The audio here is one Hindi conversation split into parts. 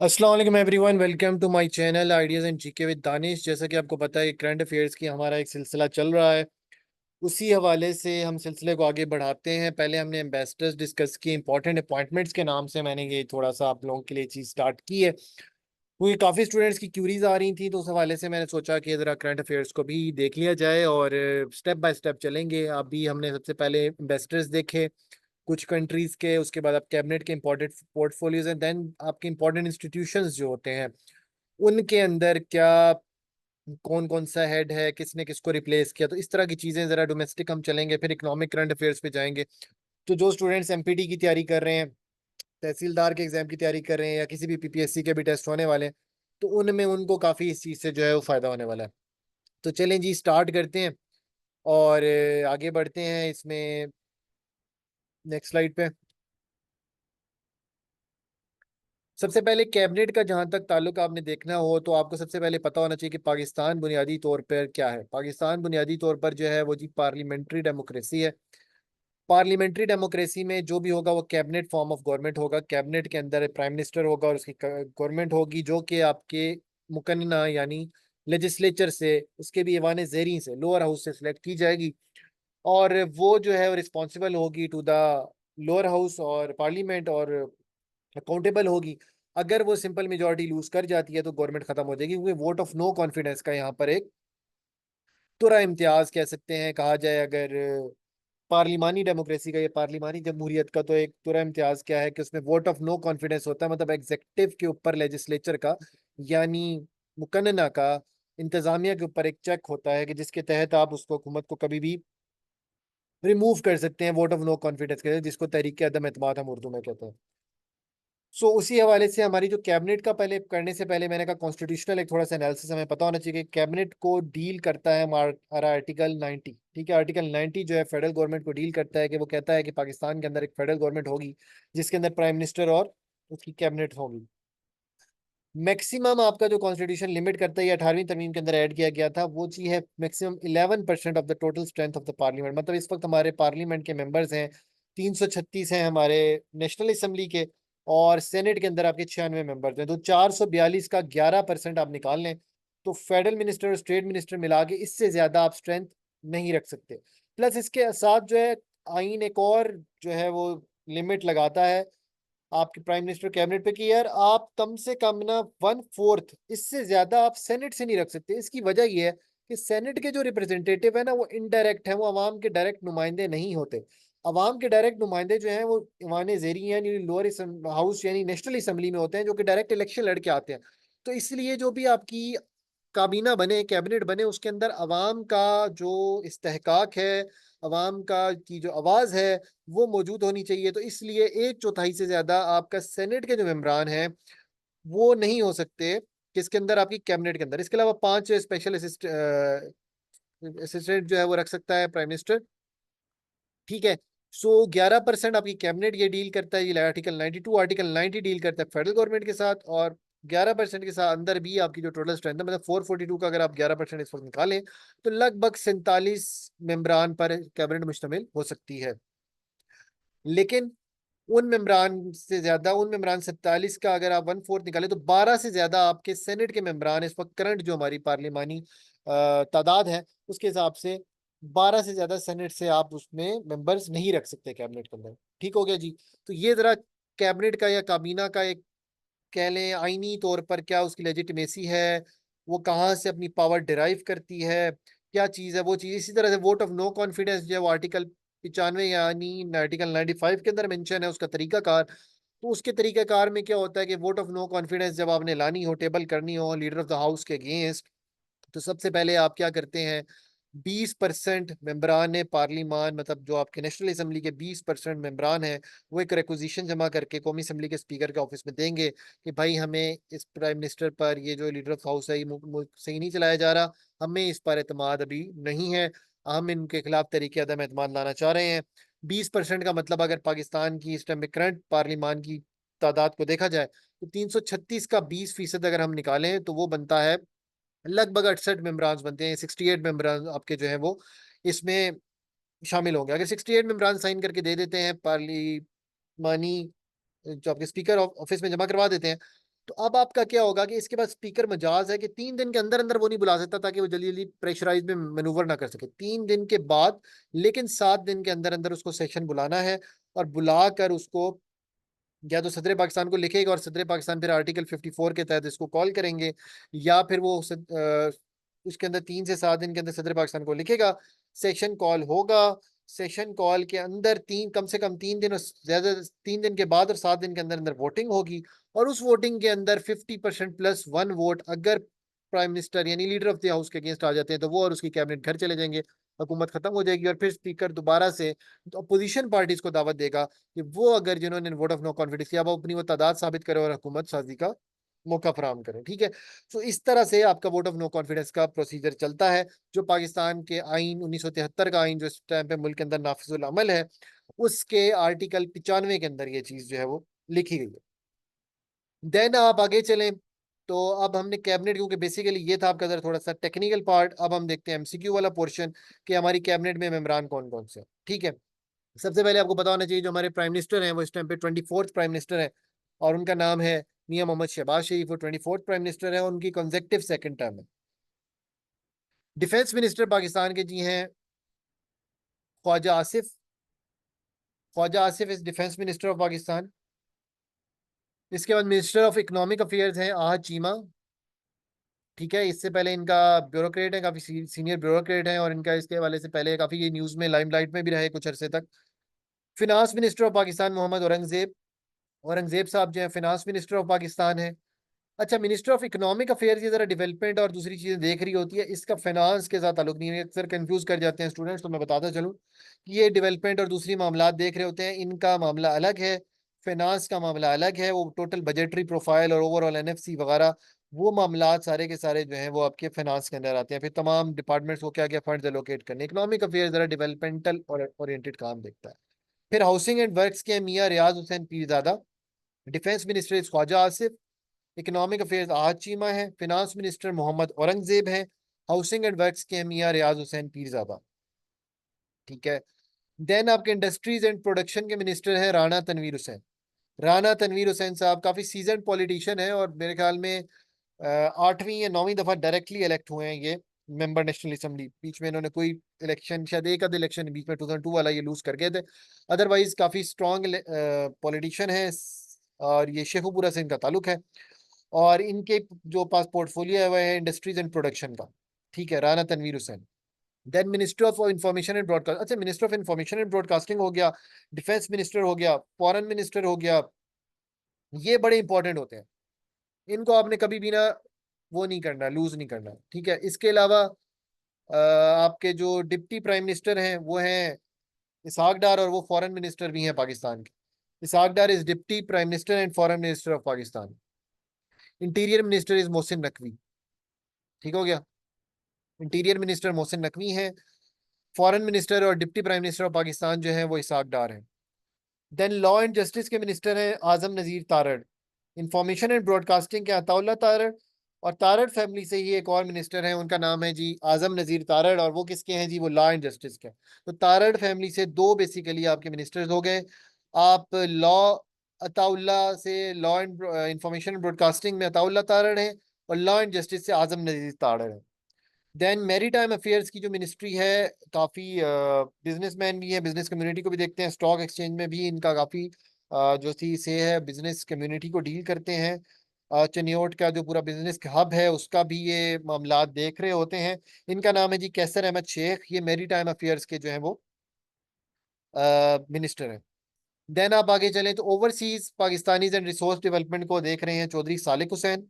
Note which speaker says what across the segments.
Speaker 1: अस्सलाम वालेकुम everyone, welcome to my channel ideas and GK with Danish. जैसा कि आपको पता है, करंट अफेयर्स की हमारा एक सिलसिला चल रहा है। उसी हवाले से हम सिलसिले को आगे बढ़ाते हैं। पहले हमने एम्बेसडर्स डिस्कस किए, इंपॉर्टेंट अपॉइंटमेंट्स के नाम से मैंने ये थोड़ा सा आप लोगों के लिए चीज़ स्टार्ट की है, क्योंकि काफ़ी स्टूडेंट्स की क्यूरीज आ रही थी, तो उस हवाले से मैंने सोचा कि ज़रा करंट अफेयर्स को भी देख लिया जाए और स्टेप बाय स्टेप चलेंगे। अभी हमने सबसे पहले इन्वेस्टर्स देखे कुछ कंट्रीज के, उसके बाद आप कैबिनेट के इंपॉर्टेंट पोर्टफोलियोज एंड देन आपके इंपॉर्टेंट इंस्टीट्यूशंस जो होते हैं उनके अंदर क्या कौन कौन सा हेड है, किसने किसको रिप्लेस किया, तो इस तरह की चीजें जरा डोमेस्टिक हम चलेंगे, फिर इकोनॉमिक करंट अफेयर्स पे जाएंगे। तो जो स्टूडेंट्स एमपीटी की तैयारी कर रहे हैं, तहसीलदार के एग्जाम की तैयारी कर रहे हैं, या किसी भी पीपीएससी के भी टेस्ट होने वाले हैं, तो उनमें उनको काफी इस चीज से जो है वो फायदा होने वाला है। तो चलें जी, स्टार्ट करते हैं और आगे बढ़ते हैं इसमें। नेक्स्ट स्लाइड पे सबसे पहले कैबिनेट का जहां तक ताल्लुक आपने देखना हो, तो आपको सबसे पहले पता होना चाहिए कि पाकिस्तान बुनियादी तौर पर क्या है। पाकिस्तान बुनियादी तौर पर जो है वो जी पार्लियामेंट्री डेमोक्रेसी है। पार्लियामेंट्री डेमोक्रेसी में जो भी होगा वो कैबिनेट फॉर्म ऑफ गवर्नमेंट होगा। कैबिनेट के अंदर प्राइम मिनिस्टर होगा और उसकी गवर्नमेंट होगी, जो कि आपके मुकन्ना यानी लेजिस्लेचर से, उसके भी ऐवान ज़ेरी से, लोअर हाउस से सिलेक्ट की जाएगी। और वो जो है रिस्पॉन्सिबल होगी टू द लोअर हाउस और पार्लियामेंट, और अकाउंटेबल होगी। अगर वो सिंपल मेजोरिटी लूज कर जाती है तो गवर्नमेंट खत्म हो जाएगी, क्योंकि वोट ऑफ नो कॉन्फिडेंस का यहाँ पर एक तुरा इम्तियाज कह सकते हैं, कहा जाए अगर पार्लिमानी डेमोक्रेसी का या पार्लिमानी जमहूरियत का, तो एक तुरा इम्तियाज क्या है कि उसमें वोट ऑफ नो कॉन्फिडेंस होता है, मतलब एग्जेक्टिव के ऊपर लेजिस्लेचर का, यानी मुकन्ना का, इंतजामिया के ऊपर एक चेक होता है कि जिसके तहत आप उसको, हुकूमत को कभी भी रिमूव कर सकते हैं वोट ऑफ नो कॉन्फिडेंस के, जिसको तहरीक अदम एतमाद हम उर्दू में कहते हैं। सो उसी हवाले से हमारी जो कैबिनेट का पहले करने से पहले मैंने कहा कॉन्स्टिट्यूशनल एक थोड़ा सा एनालिसिस हमें पता होना चाहिए कि कैबिनेट को डील करता है हमारा आर्टिकल 90। ठीक है, आर्टिकल 90 जो है फेडरल गवर्नमेंट को डील करता है, कि वो कहता है कि पाकिस्तान के अंदर एक फेडरल गवर्नमेंट होगी जिसके अंदर प्राइम मिनिस्टर और उसकी कैबिनेट होगी। मैक्सिमम आपका जो कॉन्स्टिट्यूशन लिमिट करता है, ये 18वीं तरमीम के अंदर ऐड किया गया था, वो चीज है maximum 11% of the total strength of the parliament. मतलब इस वक्त हमारे पार्लियामेंट के मेंबर्स हैं 336 हैं हमारे नेशनल असम्बली के, और सेनेट के अंदर आपके 96 मेंबर्स हैं। तो 442 का 11% आप निकाल लें, तो फेडरल मिनिस्टर और स्टेट मिनिस्टर मिला के इससे ज्यादा आप स्ट्रेंथ नहीं रख सकते। प्लस इसके साथ जो है आइन एक और जो है वो लिमिट लगाता है आपके प्राइम मिनिस्टर कैबिनेट पे, कि यार आप कम से कम ना 1/4, इससे ज्यादा आप सेनेट से नहीं रख सकते। इसकी वजह यह है कि सेनेट के जो रिप्रेजेंटेटिव है ना, वो इनडायरेक्ट है, वो अवाम के डायरेक्ट नुमाइंदे नहीं होते। अवाम के डायरेक्ट नुमाइंदे जो हैं वो ईवान ज़ेरी यानी लोअर हाउस यानी नेशनल असम्बली में होते हैं, जो कि डायरेक्ट इलेक्शन लड़के आते हैं। तो इसलिए जो भी आपकी काबीना बने, कैबिनेट बने, उसके अंदर अवाम का जो इस्तेहकाक है, अवाम का की जो आवाज़ है, वो मौजूद होनी चाहिए। तो इसलिए 1/4 से ज्यादा आपका सेनेट के जो मेम्बरान हैं वो नहीं हो सकते किसके अंदर, आपकी कैबिनेट के अंदर। इसके अलावा 5 स्पेशल असिस्टेंट जो है वो रख सकता है प्राइम मिनिस्टर। ठीक है। सो 11% आपकी कैबिनेट ये डील करता है, ये आर्टिकल 92, आर्टिकल 90 डील करता है फेडरल गवर्नमेंट के साथ, और 11% के साथ अंदर भी आपकी जो टोटल स्ट्रेंथ है, मतलब 442 का अगर आप 11% इस वक्त निकालें, तो लगभग 47 मेम्बरान पर कैबिनेट मुश्तमिल हो सकती है। लेकिन उन मेम्बरान 47 का अगर आप 1/4 निकालें, तो 12 से ज्यादा आपके सेनेट के मेम्बरान इस वक्त करंट जो हमारी पार्लिमानी तादाद है उसके हिसाब से, 12 से ज्यादा सेनेट से आप उसमें मेंबर्स नहीं रख सकते कैबिनेट के अंदर। ठीक हो गया जी। तो ये जरा कैबिनेट का या काबीना का एक कह लें आईनी तौर पर क्या उसकी लेजिटिमेसी है, वो कहाँ से अपनी पावर डिराइव करती है, क्या चीज़ है वो चीज़। इसी तरह से वोट ऑफ नो कॉन्फिडेंस जो है वो आर्टिकल 95 यानी आर्टिकल 95 के अंदर मेंशन है, उसका तरीकाकार। तो उसके तरीकाकार में क्या होता है कि वोट ऑफ नो कॉन्फिडेंस जब आपने लानी हो, टेबल करनी हो लीडर ऑफ द हाउस के अगेंस्ट, तो सबसे पहले आप क्या करते हैं, 20% मेम्बरान पार्लिमान, मतलब जो आपके नेशनल असम्बली के 20% मेम्बरान हैं, वो एक रिक्वेजिशन जमा करके कौमी असम्बली के स्पीकर के ऑफिस में देंगे कि भाई हमें इस प्राइम मिनिस्टर पर, ये जो लीडर ऑफ हाउस है, ये मुल्क सही नहीं चलाया जा रहा, हमें इस पर एतमाद अभी नहीं है, हम इनके खिलाफ तरीके अदम एतमाद लाना चाह रहे हैं। 20% का मतलब अगर पाकिस्तान की इस टाइम में करंट पार्लिमान की तादाद को देखा जाए, तो 336 का 20% अगर हम निकालें तो वो बनता है लगभग 68 मेम्बरान बनते हैं। 68 मेम्बरान आपके जो है वो इसमें शामिल होंगे। अगर 68 मेम्बरान साइन करके दे देते हैं, पार्लिमानी जो आपके स्पीकर ऑफिस में जमा करवा देते हैं, तो अब आपका क्या होगा कि इसके पास स्पीकर मजाज है कि 3 दिन के अंदर अंदर वो नहीं बुला सकता ताकि वो जल्दी जल्दी प्रेशराइज में मैनूवर ना कर सके, 3 दिन के बाद, लेकिन 7 दिन के अंदर अंदर उसको सेशन बुलाना है, और बुलाकर उसको या तो सदर पाकिस्तान को लिखेगा और सदर पाकिस्तान फिर आर्टिकल 54 के तहत इसको कॉल करेंगे, या फिर वो उसके अंदर 3 से 7 दिन के अंदर सदर पाकिस्तान को लिखेगा, सेशन कॉल होगा। सेशन कॉल के अंदर कम से कम 3 दिन और ज्यादा 3 दिन के बाद और 7 दिन के अंदर अंदर वोटिंग होगी, और उस वोटिंग के अंदर 50% प्लस 1 वोट अगर प्राइम मिनिस्टर यानी लीडर ऑफ द हाउस के अगेंस्ट आ जाते हैं तो वो और उसकी कैबिनेट घर चले जाएंगे, हुकूमत खत्म हो जाएगी, और फिर स्पीकर दोबारा से अपोजिशन पार्टीज को दावत देगा कि वो अगर जिन्होंने वोट ऑफ नो कॉन्फिडेंस किया वो अपनी वो तादाद साबित करे और हुकूमत साजी का मौका फराम करें, ठीक है। तो इस तरह से आपका वोट ऑफ नो कॉन्फिडेंस का प्रोसीजर चलता है, जो पाकिस्तान के आइन 1973 का आइन जो इस टाइम पे मुल्क के अंदर नाफिजुल अमल है, उसके आर्टिकल 95 के अंदर ये चीज जो है वो लिखी गई है। देन आप आगे चलें, तो अब हमने कैबिनेट, क्योंकि बेसिकली ये था आपका जरा थोड़ा सा टेक्निकल पार्ट, अब हम देखते हैं एमसीक्यू वाला पोर्शन कि हमारी कैबिनेट में मेंबरान कौन कौन से हैं, ठीक है। सबसे पहले आपको पता होना चाहिए जो हमारे प्राइम मिनिस्टर हैं वो इस टाइम पे 24th प्राइम मिनिस्टर है, और उनका नाम है मियां मोहम्मद शहबाज शरीफ, वो 24th प्राइम मिनिस्टर है, और उनकी कंसेक्टिव सेकंड टर्म है। डिफेंस मिनिस्टर पाकिस्तान के जी हैं Khawaja Asif. Khawaja Asif is defence minister of Pakistan. इसके बाद मिनिस्टर ऑफ इकोनॉमिक अफेयर्स हैं आहद चीमा, ठीक है। इससे पहले इनका ब्यूरोक्रेट है, काफी सीनियर ब्यूरोक्रेट है, और इनका इसके हवाले से पहले काफी ये न्यूज में लाइमलाइट में भी रहे कुछ अरसे तक। Finance minister of Pakistan Mohammad Aurangzeb, Aurangzeb साहब जो है फिनांस मिनिस्टर ऑफ पाकिस्तान है। अच्छा, मिनिस्टर ऑफ इकोनॉमिक अफेयर्स ये जरा डेवलपमेंट और दूसरी चीजें देख रही होती है, इसका फाइनेंस के साथ ताल्लुक नहीं है, अक्सर कंफ्यूज कर जाते हैं स्टूडेंट्स, तो मैं बताता चलूँ कि ये डेवलपमेंट और दूसरी मामला देख रहे होते हैं, इनका मामला अलग है, फाइनेंस का मामला अलग है, वो टोटल बजटरी प्रोफाइल और ओवरऑल एनएफसी वगैरह वो मामला सारे के सारे जो हैं वो आपके फाइनेंस के अंदर आते हैं, फिर तमाम डिपार्टमेंट्स को क्या क्या फंड एलोकेट करने। इकोनॉमिक अफेयर्स जरा डेवलपमेंटल और ओरिएंटेड काम देखता है। फिर हाउसिंग एंड वर्क्स के Mian Riaz Hussain Pirzada. Defence minister is Khawaja Asif. Economic affairs Ahad Cheema है। फिनांस मिनिस्टर मोहम्मद औरंगजेब हैं। हाउसिंग एंड वर्क्स के मियाँ रियाज हुसैन पीरजादा, ठीक है। देन आपके इंडस्ट्रीज एंड प्रोडक्शन के मिनिस्टर हैं राणा तनवीर हुसैन। राणा तनवीर हुसैन साहब काफी सीजन पॉलिटिशियन है, और मेरे ख्याल में 8वीं या 9वीं दफा डायरेक्टली इलेक्ट हुए हैं ये मेंबर नेशनल असेंबली। बीच में इन्होंने कोई इलेक्शन, शायद एक आध इलेक्शन बीच में 2002 वाला ये लूज कर गए थे, अदरवाइज काफी स्ट्रॉन्ग पॉलिटिशियन है, और ये शेखुपुरा से इनका ताल्लुक है, और इनके जो पास पोर्टफोलियो है वह है इंडस्ट्रीज एंड प्रोडक्शन का, ठीक है, Rana Tanveer Hussain. Then minister of information and broadcast, अच्छा minister of information and broadcasting हो गया, डिफेंस मिनिस्टर हो गया, फॉरेन मिनिस्टर हो गया, ये बड़े इंपॉर्टेंट होते हैं, इनको आपने कभी भी ना वो नहीं करना, लूज नहीं करना, ठीक है। इसके अलावा आपके जो डिप्टी प्राइम मिनिस्टर हैं वो हैं इसहाक डार, और वो फॉरेन मिनिस्टर भी हैं पाकिस्तान के। Ishaq Dar is deputy prime minister and foreign minister of Pakistan. Interior minister is Mohsin Naqvi, ठीक हो गया। इंटीरियर मिनिस्टर मोहसिन नकवी हैं। फॉरेन मिनिस्टर और deputy prime minister of Pakistan जो है वो इसहाक डार हैं। देन लॉ एंड जस्टिस के मिनिस्टर हैं Azam Nazeer Tarar. Information and broadcasting के अताउल्ला तारड़, और तारड़ फैमिली से ही एक और मिनिस्टर हैं, उनका नाम है जी आजम नजीर तारड़, और वो किसके हैं जी, वो लॉ एंड जस्टिस के। तो तारड़ फैमिली से दो बेसिकली आपके मिनिस्टर्स हो गए। आप लॉ अताउल्ला से लॉ एंड इंफॉर्मेशन ब्रॉडकास्टिंग में अताउल्ला तारड़ हैं, और लॉ एंड जस्टिस से आजम नजीर तारड़ हैं। देन मैरी टाइम अफेयर्स की जो मिनिस्ट्री है, काफ़ी बिजनेसमैन भी है, बिजनेस कम्युनिटी को भी देखते हैं, स्टॉक एक्सचेंज में भी इनका काफ़ी जो सी से है, बिजनेस कम्युनिटी को डील करते हैं। चनियोट का जो पूरा बिजनेस हब है उसका भी ये मामला देख रहे होते हैं। इनका नाम है जी कैसर अहमद शेख, ये मैरी टाइम अफेयर्स के जो है वो मिनिस्टर हैं। देन आप आगे चलें तो overseas Pakistanis and resource development को देख रहे हैं Chaudhry Salik Hussain.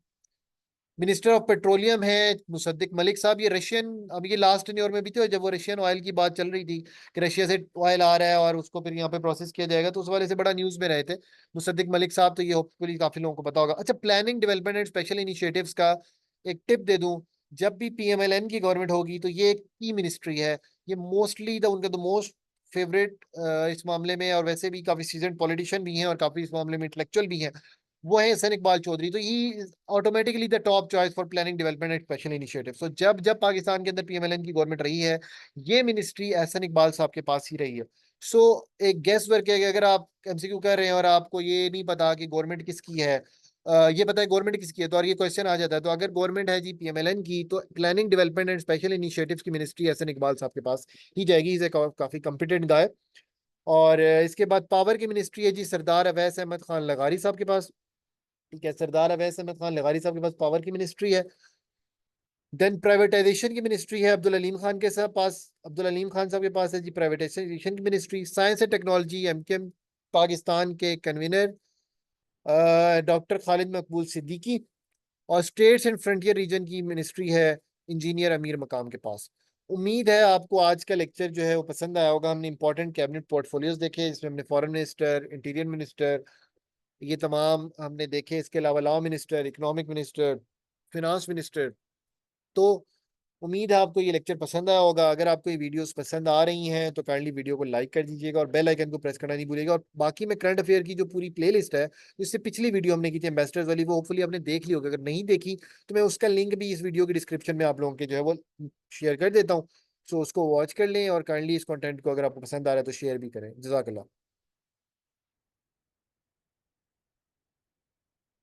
Speaker 1: Minister of petroleum है मुसद्दिक मलिक साहब, ये रशियन, अब ये लास्ट टेन्योर में भी थे जब वो रशियन ऑयल की बात चल रही थी कि रशिया से ऑयल आ रहा है और उसको फिर यहाँ पे प्रोसेस किया जाएगा, तो उस वाले से बड़ा न्यूज में रहे थे मुसद्दिक मलिक साहब, तो ये होपफुली काफी लोगों को पता होगा। अच्छा, planning development and special initiatives का एक टिप दे दूं, जब भी पीएमएलएन की गवर्नमेंट होगी तो ये एक की मिनिस्ट्री है, ये मोस्टली द उनका द मोस्ट फेवरेट इस मामले में, और वैसे भी काफी सीजन पॉलिटिशियन भी हैं और काफी इस मामले में इंटेलेक्चुअल भी हैं, वो है हसन इकबाल चौधरी। तो he automatically the top choice for planning development and special initiative. So जब जब पाकिस्तान के अंदर पीएमएलएन की गवर्नमेंट रही है, ये मिनिस्ट्री एहसन इकबाल साहब के पास ही रही है। एक गेस वर्क है कि अगर आप एमसीक्यू कर रहे हैं और आपको ये नहीं पता कि गवर्नमेंट किसकी है, ये बताए गवर्नमेंट किसकी है, तो और ये क्वेश्चन आ जाता है। तो अगर गवर्नमेंट है जी पीएमएलएन की, तो planning development and special initiatives की मिनिस्ट्री हसन इकबाल साहब के पास ही जाएगी। इसे काफी कॉम्पिटेंट गाय। और इसके बाद पावर की मिनिस्ट्री है जी सरदार अवैस अहमद खान लगारी साहब के पास। ठीक है, सरदार अवैस अहमद खान लगारी साहब के पास पावर की मिनिस्ट्री है। देन प्राइवेटाइजेशन की मिनिस्ट्री है अब्दुल अलीम खान के साथ पास, अब्दुल अलीम खान साहब के पास है जी प्राइवेटाइजेशन की ministry. Science and technology MQM Pakistan के कन्वीनर डॉक्टर खालिद मकबूल सिद्दीकी। और स्टेट्स एंड फ्रंटियर रीजन की मिनिस्ट्री है इंजीनियर अमीर मकाम के पास। उम्मीद है आपको आज का लेक्चर जो है वो पसंद आया होगा। हमने इंपॉर्टेंट कैबिनेट पोर्टफोलियोज देखे, इसमें हमने फॉरेन मिनिस्टर, इंटीरियर मिनिस्टर, ये तमाम हमने देखे। इसके अलावा law minister, economic minister, finance minister. तो उम्मीद है आपको ये लेक्चर पसंद आया होगा। अगर आपको ये वीडियोस पसंद आ रही हैं तो काइंडली वीडियो को लाइक कर दीजिएगा और बेल आइकन को प्रेस करना नहीं भूलिएगा। और बाकी में करंट अफेयर की जो पूरी प्लेलिस्ट है, जिससे पिछली वीडियो हमने की थी एम्बेसडर्स वाली, वो होपफुली आपने देख ली होगी। अगर नहीं देखी तो मैं उसका लिंक भी इस वीडियो की डिस्क्रिप्शन में आप लोगों के जो है वो शेयर कर देता हूँ। सो उसको वॉच कर लें और काइंडली इस कंटेंट को अगर आपको पसंद आ रहा है तो शेयर भी करें। जजाकल्लाह।